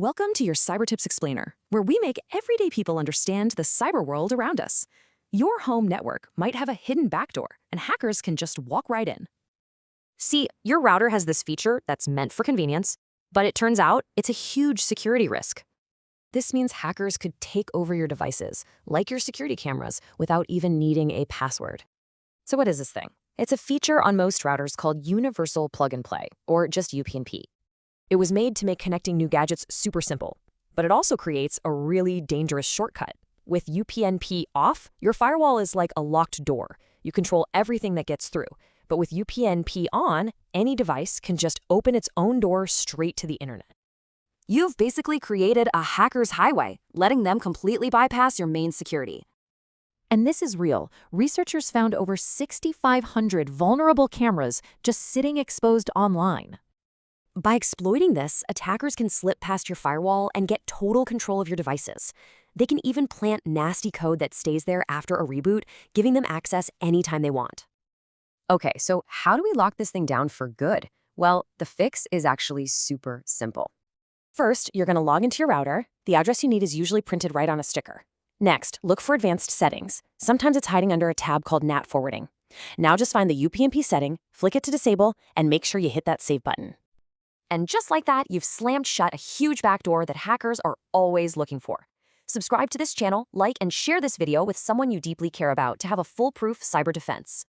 Welcome to your Cyber Tips Explainer, where we make everyday people understand the cyber world around us. Your home network might have a hidden backdoor, and hackers can just walk right in. See, your router has this feature that's meant for convenience, but it turns out it's a huge security risk. This means hackers could take over your devices, like your security cameras, without even needing a password. So what is this thing? It's a feature on most routers called Universal Plug and Play, or just UPnP. It was made to make connecting new gadgets super simple, but it also creates a really dangerous shortcut. With UPnP off, your firewall is like a locked door. You control everything that gets through. But with UPnP on, any device can just open its own door straight to the internet. You've basically created a hacker's highway, letting them completely bypass your main security. And this is real. Researchers found over 6,500 vulnerable cameras just sitting exposed online. By exploiting this, attackers can slip past your firewall and get total control of your devices. They can even plant nasty code that stays there after a reboot, giving them access anytime they want. Okay, so how do we lock this thing down for good? Well, the fix is actually super simple. First, you're going to log into your router. The address you need is usually printed right on a sticker. Next, look for advanced settings. Sometimes it's hiding under a tab called NAT forwarding. Now just find the UPnP setting, flick it to disable, and make sure you hit that save button. And just like that, you've slammed shut a huge backdoor that hackers are always looking for. Subscribe to this channel, like, and share this video with someone you deeply care about to have a foolproof cyber defense.